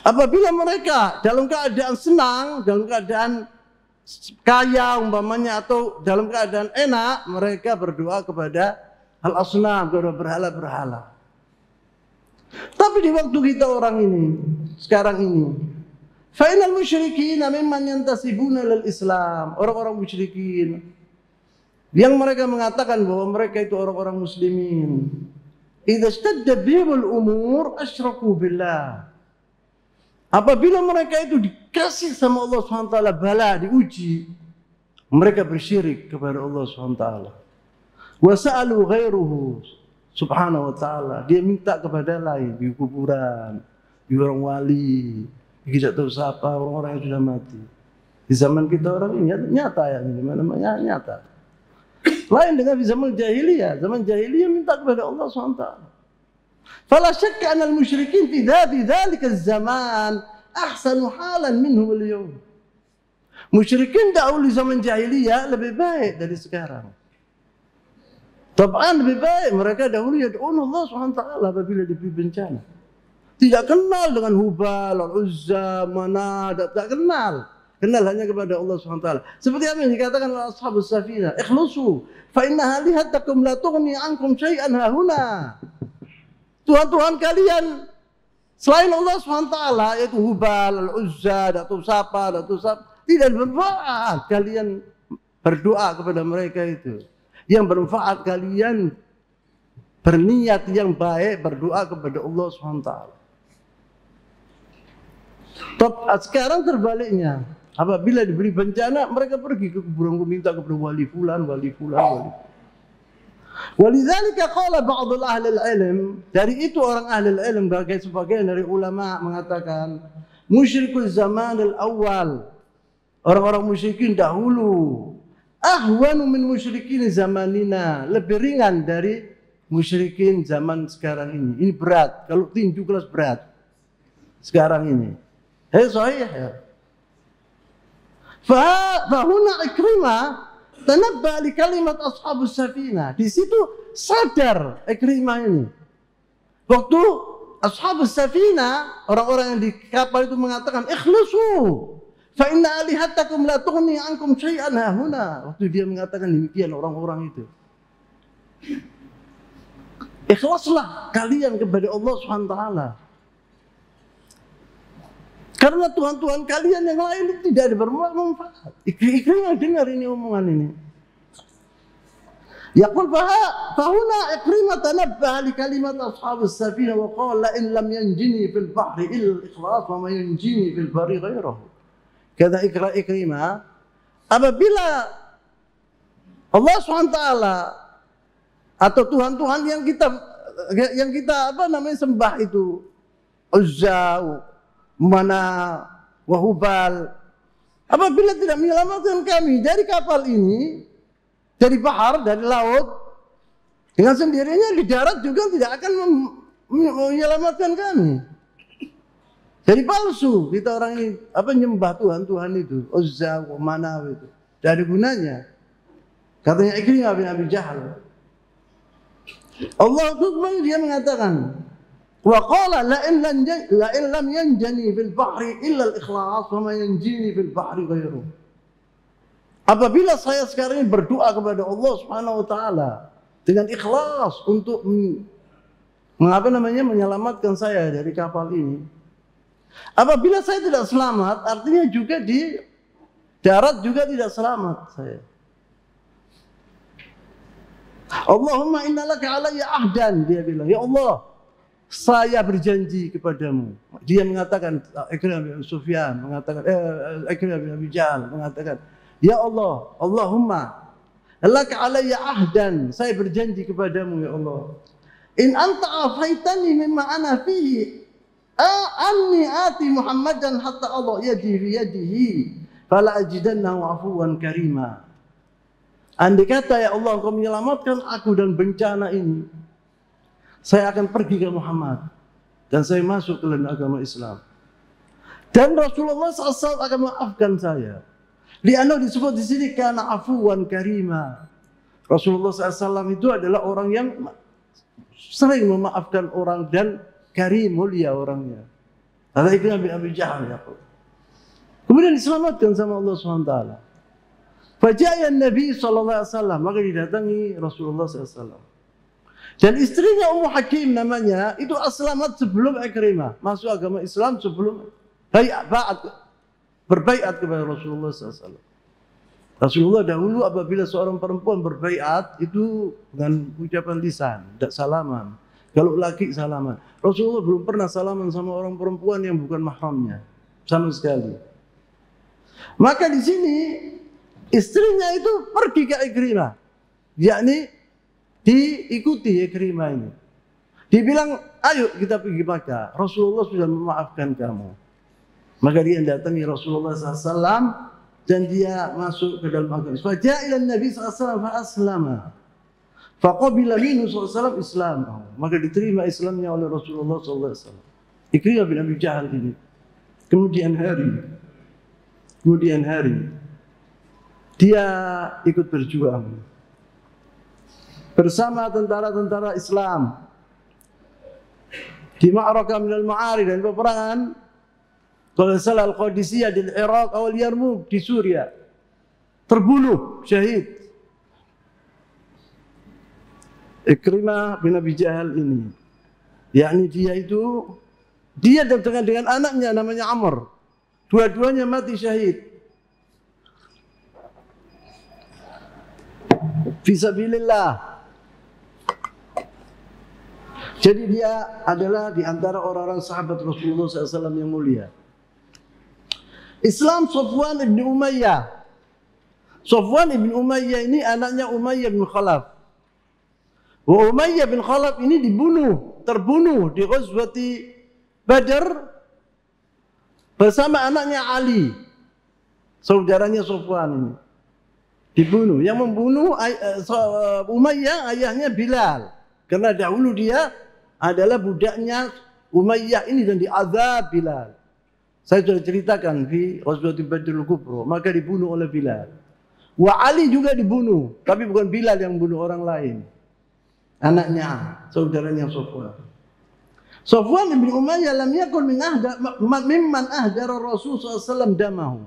Apabila mereka dalam keadaan senang, dalam keadaan kaya umpamanya, atau dalam keadaan enak, mereka berdoa kepada al-asnam, kepada berhala-berhala. Tapi di waktu kita orang ini, sekarang ini, fa'inal musyrikin mimman yantasibuna lil Islam, orang-orang musyrikin yang mereka mengatakan bahwa mereka itu orang-orang muslimin, idza ishtadda bihimul umur asyraku billah. Apabila mereka itu dikasih sama Allah SWT bala, diuji, mereka bersyirik kepada Allah SWT. Wa sa'alu ghairuhu subhanahu wa ta'ala, dia minta kepada lain, di kuburan, di orang wali, tidak tahu siapa, orang-orang yang sudah mati. Di zaman kita orang ini nyata ya, di mana-mana nyata. Lain dengan di zaman jahiliyah. Zaman jahiliyah minta kepada Allah SWT. Fala syakka anal musyrikin fi dzalika zaman ahsanu halan minhum al-yawm. Musyrikin dahulu di zaman jahiliyah lebih baik dari sekarang. Tab'an lebih baik, mereka dahulu yad'un Allah SWT apabila diberi bencana. Tidak kenal dengan Hubal, Al-Uzza, Manat, tak kenal. Kenal hanya kepada Allah SWT. Seperti apa yang dikatakan oleh Ashabus Safinah, ikhlusu, fa inna alihatakum la tughni ankum syai'an hahuna. Tuhan-Tuhan kalian selain Allah SWT, yaitu Hubal, Al-Uzza, Datu Sapa, tidak bermanfaat kalian berdoa kepada mereka itu. Yang bermanfaat kalian berniat yang baik, berdoa kepada Allah SWT. Sekarang terbaliknya, apabila diberi bencana, mereka pergi ke kuburan minta kepada wali fulan, wali fulan, wali. Walidzalika qala ba'dul ahli al-ilm, dari itu orang ahli al-ilm sebagian dari ulama mengatakan, musyrikul zaman al-awwal, orang-orang musyrikin dahulu, ahwanu min musyrikin zamanina, lebih ringan dari musyrikin zaman sekarang ini. Ini berat, kalau tinju kelas berat sekarang ini. Sahih ya. Fahuna Ikrimah tanabba li kalimat ashabus safinah. Di situ sadar Ikrimah ini. Waktu ashabus safinah, orang-orang yang di kapal itu mengatakan ikhlasu fa inna alihatakum la tughni ankum syai'an hahuna. Waktu dia mengatakan demikian orang-orang itu, ikhlaslah kalian kepada Allah SWT. Karena Tuhan-Tuhan kalian yang lain itu tidak ada bermanfaat. Ikrimah dengar ini omongan ini. Yaqul fahuna Ikrimah tanabbaha li kalimat ashabus safina wa qala in lam yanjini fil bahri illa al-ikhlas wa ma yanjini fil bahri ghayruhu. Kata Ikrimah, apabila Allah SWT atau Tuhan-Tuhan yang kita sembah itu, Uzza, Mana, Wahubal, apabila tidak menyelamatkan kami dari kapal ini, dari bahar, dari laut, dengan sendirinya di darat juga tidak akan menyelamatkan kami. Jadi palsu kita orang ini nyembah Tuhan itu, Uzza, Mana itu, tidak ada gunanya. Katanya Ikrimah bin Abi Jahal. Allah Subhanahu dia mengatakan, wa qala la in lam yanjani fil bahri illa al-ikhlas wa ma yanjini fil bahri ghairuh. Apabila saya sekarang ini berdoa kepada Allah Subhanahu wa taala dengan ikhlas untuk menyelamatkan saya dari kapal ini. Apabila saya tidak selamat, artinya juga di darat juga tidak selamat saya. Allahumma innalaka alayya ahdan, dia bilang, ya Allah, saya berjanji kepadamu. Dia mengatakan, Ikrimah bin Sufyan mengatakan, Ikrimah bin Abi Jahal mengatakan, ya Allah, Allahumma laka alayya ahdan, saya berjanji kepadamu ya Allah. In anta afaitani mimma ana fihi, anni ati Muhammadan hatta Allah yadi fi yadihi, fala ajidannahu afuwan karima. Andai kata ya Allah engkau menyelamatkan aku dan bencana ini, saya akan pergi ke Muhammad dan saya masuk ke dalam agama Islam. Dan Rasulullah SAW akan maafkan saya. Lianna disebut di sini karena afuwan karima. Rasulullah SAW itu adalah orang yang sering memaafkan orang dan karim, mulia orangnya. Ada Ikrimah bin Abi Jahal ya. Kemudian diselamatkan sama Allah SWT. Fajaya Nabi SAW, maka didatangi Rasulullah SAW. Dan istrinya Ummu Hakim namanya, itu aslamat sebelum Ikrimah. Masuk agama Islam sebelum berbaiat kepada Rasulullah SAW. Rasulullah dahulu apabila seorang perempuan berbaiat, itu dengan ucapan lisan, tidak salaman. Kalau laki salaman. Rasulullah belum pernah salaman sama orang perempuan yang bukan mahramnya. Sama sekali. Maka di sini, istrinya itu pergi ke Ikrimah, yakni diikuti Ikrimah ini. Dibilang, ayo kita pergi Makkah. Rasulullah sudah memaafkan kamu. Maka dia datangi Rasulullah SAW dan dia masuk ke dalam agama. Faja'ilan Nabi SAW fa'aslama. Faqabila minhu SAW Islam. Maka diterima Islamnya oleh Rasulullah SAW. Ikrimah bin Abi Jahal ini. Kemudian hari, dia ikut berjuang bersama tentara-tentara Islam di Ma'rakah minal Ma'ari, dan peperangan kalau salah Al-Qadisiyah di Irak atau Yarmouk di Suriah. Terbunuh syahid Ikrimah bin Abi Jahal ini, yakni dia dengan anaknya namanya Amr, dua-duanya mati syahid fisabilillah. Jadi dia adalah di antara orang-orang sahabat Rasulullah SAW yang mulia. Islam Safwan ibn Umayyah. Safwan ibn Umayyah ini anaknya Umayyah bin Khalaf. Umayyah bin Khalaf ini terbunuh di Ghazwati Badar bersama anaknya Ali, saudaranya Safwan ini. Dibunuh. Yang membunuh Umayyah ayahnya Bilal. Karena dahulu dia adalah budaknya Umayyah ini dan diazab Bilal. Saya sudah ceritakan di Ghazwatul Badrul Kubra, maka dibunuh oleh Bilal. Wa Ali juga dibunuh, tapi bukan Bilal yang bunuh, orang lain. Anaknya, saudaranya Safwan. Safwan bin Umayyah lam yakun mimman ahdara Rasul SAW damahu.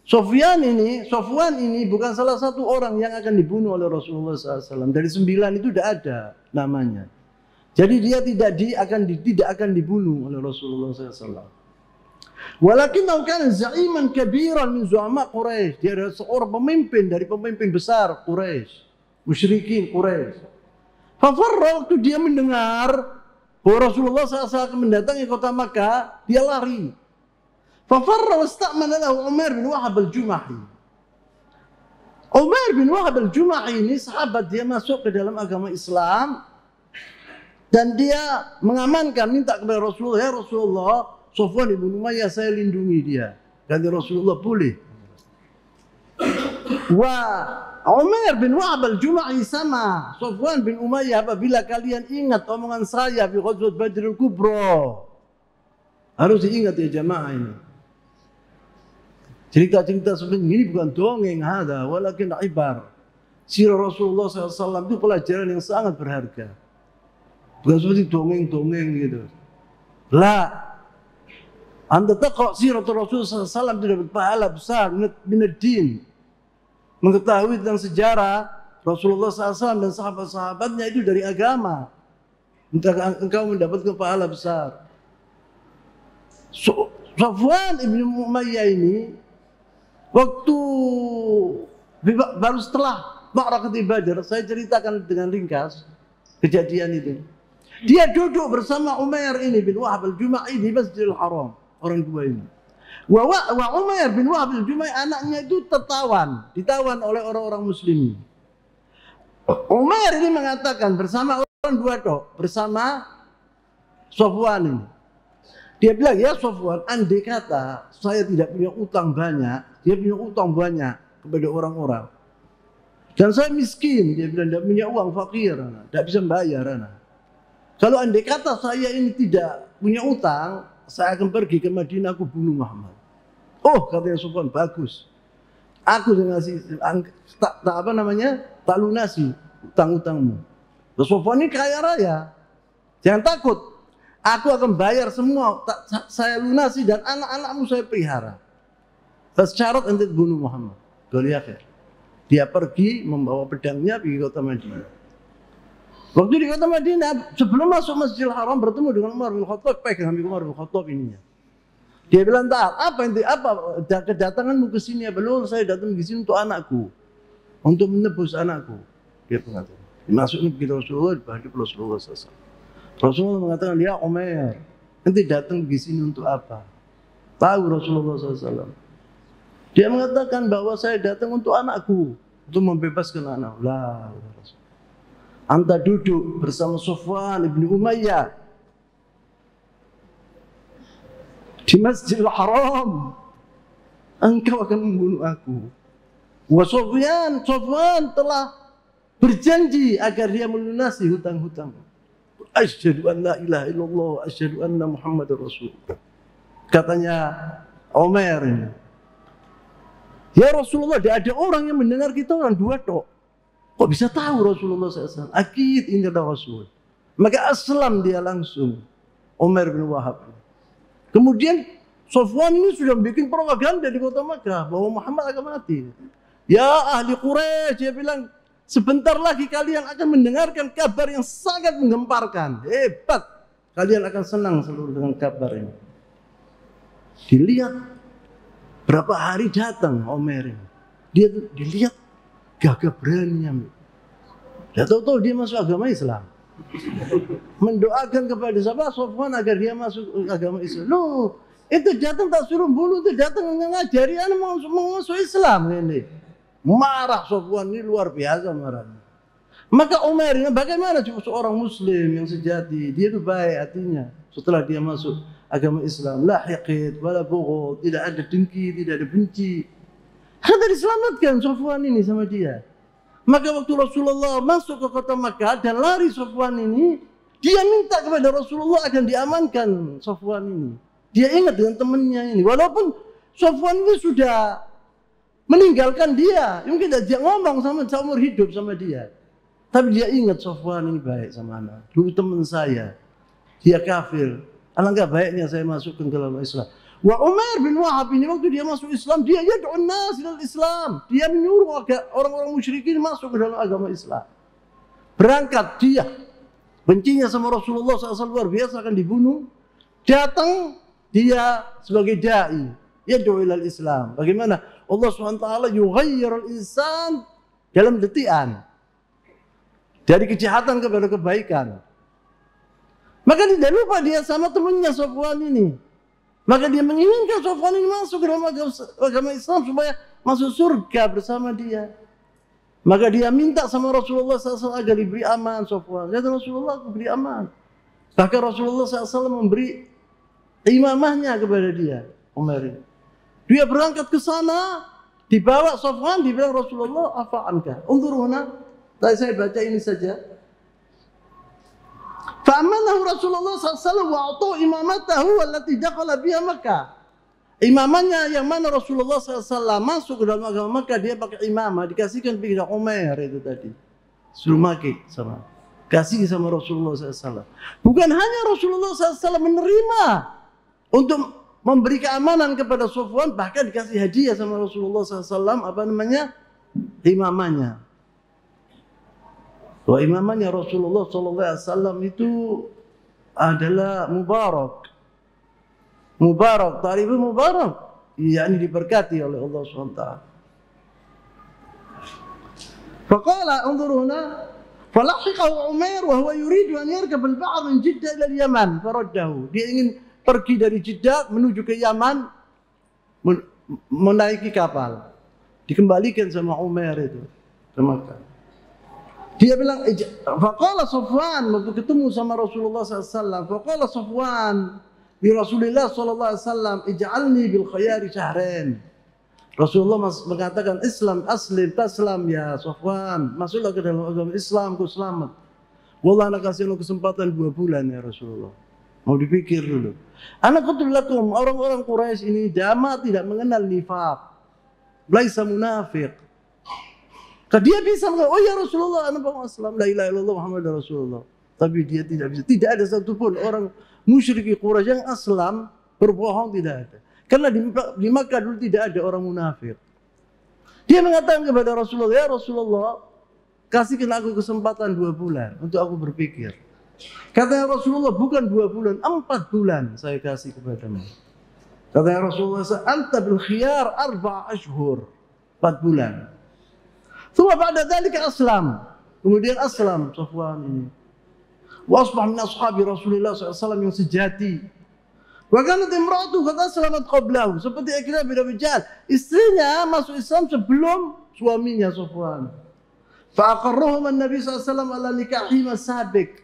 Safwan ini bukan salah satu orang yang akan dibunuh oleh Rasulullah SAW. Dari 9 itu tidak ada namanya. Jadi dia tidak akan dibunuh oleh Rasulullah SAW. Walakinnahu kana za'iman kabiran min zu'ama Quraisy. Dia adalah seorang pemimpin dari pemimpin besar Quraisy, musyrikin Quraisy. Fafarra, waktu dia mendengar bahwa Rasulullah SAW mendatangi kota Makkah, dia lari. Fafarra wasta'mana lahu Umar bin Wahab al-Jumahi. Umar bin Wahab al-Jumahi ini sahabat, dia masuk ke dalam agama Islam dan dia mengamankan, minta kepada Rasulullah, ya Rasulullah, Sofwan ibn Umayyah saya lindungi dia. Kata Rasulullah, boleh. Umar bin Wahab al-Jumahi sama Sofwan bin Umayyah, apabila kalian ingat omongan saya di Ghazwat Badrul Kubra. Harus diingat ya jamaah ini. Cerita-cerita seperti ini bukan dongeng, hada walakin ibar. Sirah Rasulullah SAW itu pelajaran yang sangat berharga. Bukan seperti dongeng-dongeng gitu. La, Anda taqra' siratul Rasul SAW tidak berpahala besar minad-din. Mengetahui tentang sejarah Rasulullah SAW dan sahabat-sahabatnya itu dari agama. Engkau mendapatkan pahala besar. Safwan ibn Umayyah ini waktu baru setelah Ma'rakatul Badar, saya ceritakan dengan ringkas kejadian itu. Dia duduk bersama Umar ini bin Wahab al-Jumahi di Masjidil Haram, orang dua ini. Wa Umar bin Wahab al-Jumahi anaknya itu ditawan oleh orang-orang muslimin. Umar ini mengatakan bersama orang dua bersama Safwan ini. Dia bilang, ya Safwan, andai kata saya tidak punya utang banyak, dia punya utang banyak kepada orang-orang. Dan saya miskin, dia bilang tidak punya uang, fakir, tidak bisa membayar. Kalau andai kata saya ini tidak punya utang, saya akan pergi ke Madinah, aku bunuh Muhammad. Oh, katanya Safwan, bagus. Aku dengan tak lunasi utang-utangmu. Safwan ini kaya raya. Jangan takut. Aku akan bayar semua, saya lunasi dan anak-anakmu saya pelihara. Tas syarat untuk bunuh Muhammad. Dia pergi membawa pedangnya pergi ke kota Madinah. Waktu di kota Madinah, sebelum masuk Masjidil Haram bertemu dengan Umar bin Khattab, pegang Umar bin Khattab ininya. Dia bilang, apa kedatanganmu ke sini? Belum, saya datang ke sini untuk anakku, untuk menebus anakku. Dia mengatakan, dimasukkan begitu Rasulullah, dibahagi Rasulullah SAW. Rasulullah mengatakan, ya Umar, nanti datang ke sini untuk apa? Tahu Rasulullah SAW. Dia mengatakan bahwa saya datang untuk anakku, untuk membebaskan anak. Lah, Anta duduk bersama Safwan ibn Umayyah di Masjidil Haram, engkau akan membunuh aku. Wa Safwan telah berjanji agar dia melunasi hutang-hutang. Asyhadu an la ilaha illallah, asyhadu anna Muhammadar Rasulullah. Katanya Umar ini, ya Rasulullah, tidak ada orang yang mendengar kita orang dua tok. Kok bisa tahu Rasulullah SAW? Akid ini adalah Rasul. Maka aslam dia langsung, Umar bin Wahab. Kemudian Safwan ini sudah bikin propaganda di kota Makkah bahwa Muhammad akan mati. Ya ahli Quraisy, dia bilang, sebentar lagi kalian akan mendengarkan kabar yang sangat menggemparkan. Hebat. Kalian akan senang seluruh dengan kabar ini. Dilihat berapa hari datang Umar ini. Dia dilihat gagah berani. Dia tahu-tahu dia masuk agama Islam. Mendoakan kepada siapa? Safwan agar dia masuk agama Islam. Loh, itu datang tak suruh bunuh, itu datang mengajari anak mau masuk Islam ini. Marah Safwan ini luar biasa marahnya. Maka Umar ini bagaimana seorang muslim yang sejati, dia itu baik hatinya setelah dia masuk agama Islam. La hiqid wala bughd, tidak ada dengki, tidak ada benci. Karena diselamatkan Safwan ini sama dia. Maka waktu Rasulullah masuk ke kota Makkah dan lari Safwan ini, dia minta kepada Rasulullah agar diamankan Safwan ini. Dia ingat dengan temannya ini. Walaupun Safwan ini sudah meninggalkan dia, mungkin dia ngomong sama seumur hidup sama dia. Tapi dia ingat Safwan ini baik sama anak. Dulu teman saya, dia kafir. Alangkah baiknya saya masukkan ke dalam Islam. Wa Umar bin Wahab ini waktu dia masuk Islam, dia yad'un nas ilal Islam. Dia menyuruh orang-orang musyrikin masuk ke dalam agama Islam. Berangkat dia, bencinya sama Rasulullah SAW luar biasa, akan dibunuh. Datang dia sebagai dai, yad'u ilal Islam. Bagaimana Allah SWT yughayyirul insan dalam detikan dari kejahatan kepada kebaikan. Maka tidak lupa dia sama temannya Safwan ini. Maka dia menginginkan Safwan ini masuk ke dalam agama Islam supaya masuk surga bersama dia. Maka dia minta sama Rasulullah SAW agar diberi aman Safwan. Kata Rasulullah, aku beri aman. Bahkan Rasulullah SAW memberi imamahnya kepada dia, Umar ini. Dia berangkat ke sana, dibawa Safwan, dibilang Rasulullah, afa'anka. Undur huna, saya baca ini saja. Fa'amanahu Rasulullah SAW wa'atu imamatahu allati dakhala biha Makkah. Imamannya yang mana Rasulullah SAW masuk ke dalam agama Makkah, dia pakai imamah, dikasihkan kepada Umar itu tadi. Suruh pakai sama. Kasih sama Rasulullah SAW. Bukan hanya Rasulullah SAW menerima untuk memberi keamanan kepada Safwan, bahkan dikasih hadiah sama Rasulullah SAW, apa namanya? Imamahnya. Bahwa imamahnya Rasulullah SAW itu adalah mubarak. Mubarak, ta'rifu mubarak, yakni diberkati oleh Allah SWT. Faqala unzuruna falahiqahu Umair wa huwa yuridu an yarkab al-ba'r min Jeddah ila al-Yaman faraddahu. Dia ingin pergi dari Jeddah menuju ke Yaman, menaiki kapal. Dikembalikan sama Umair itu ke Makkah. Dia bilang, faqala Safwan, waktu ketemu sama Rasulullah SAW, faqala Safwan bi Rasulillah sallallahu alaihi wasallam, ij'alni bil khayari syahrain. Rasulullah mengatakan, Islam aslim taslam ya Safwan, masuklah ke dalam agama Islam, kau selamat. Wallah anak kasih lo kesempatan 2 bulan ya Rasulullah. Mau dipikir dulu. Anak qutulakum, orang-orang Quraisy ini dama tidak mengenal nifaq. Laisa munafiq. Dia bisa mengatakan, oh ya Rasulullah, anak bang Islam, la ilaha illallah Muhammad Rasulullah. Tapi dia tidak bisa. Tidak ada satupun orang musyrik Quraisy yang aslam berbohong, tidak ada. Karena di Makkah dulu tidak ada orang munafik. Dia mengatakan kepada Rasulullah, ya Rasulullah, kasihkan aku kesempatan 2 bulan untuk aku berpikir. Katanya Rasulullah, bukan 2 bulan, 4 bulan saya kasih kepadamu. Katanya Rasulullah, anta bil khiyar 4 ashhur, 4 bulan. Semua pada dzalika aslam. Kemudian aslam Safwan ini. Wa asbah min ashabi Rasulullah SAW yang sejati. Wa kanat imra'atu qad aslamat qablahu. Seperti Ikrimah bin Abi Jahal, istrinya masuk Islam sebelum suaminya Safwan. Fa aqarrahum an-nabi SAW ala nikahi masabik.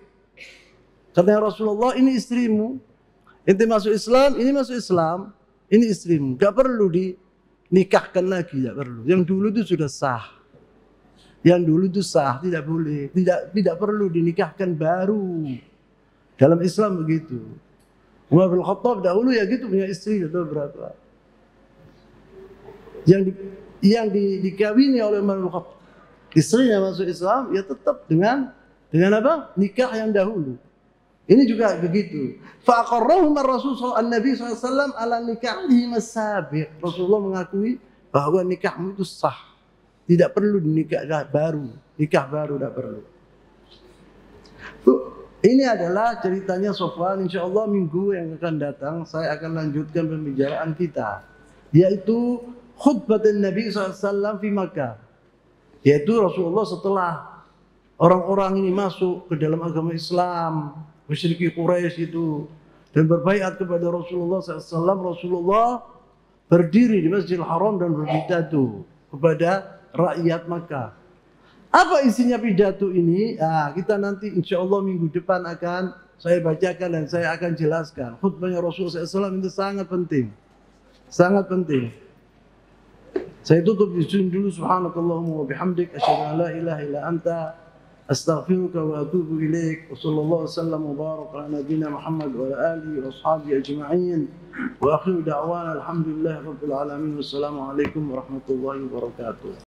Katanya Rasulullah, ini istrimu. Ente masuk Islam, ini masuk Islam, ini istrimu. Enggak perlu dinikahkan lagi, enggak perlu. Yang dulu itu sudah sah. Yang dulu itu sah, tidak boleh, tidak perlu dinikahkan baru. Dalam Islam begitu. Umar bin Khattab dahulu ya gitu, punya istri atau berapa. Yang dikawini oleh Umar bin Khattab, istrinya masuk Islam, ya tetap dengan apa? Nikah yang dahulu. Ini juga begitu. Fa aqarrahum ar-Rasul an-Nabi SAW ala nikahihi masabiq. Rasulullah mengakui bahwa nikahmu itu sah. Tidak perlu nikah baru, nikah baru tidak perlu. Ini adalah ceritanya Safwan. Insya Allah minggu yang akan datang saya akan lanjutkan pembicaraan kita, yaitu khutbah Nabi SAW di Makkah. Yaitu Rasulullah setelah orang-orang ini masuk ke dalam agama Islam, musyrik Quraisy itu, dan berbaiat kepada Rasulullah SAW. Rasulullah berdiri di Masjidil Haram dan berpidato kepada rakyat Makkah. Apa isinya pidato ini? Kita nanti insya Allah minggu depan akan saya bacakan dan saya akan jelaskan. Khutbahnya Rasulullah SAW itu sangat penting. Sangat penting. Saya tutup di sini dulu. Subhanakallahumma wa bihamdik, asyhadu an la ilaha illa anta, astaghfiruka wa atubu ilaik. Wa sallallahu wasallam wa baraka ala nabiyyina Muhammad wa ala alihi wa ashabihi ajma'in. Wa akhiru da'wana alhamdulillahi rabbil alamin. Wassalamu alaikum warahmatullahi wabarakatuh.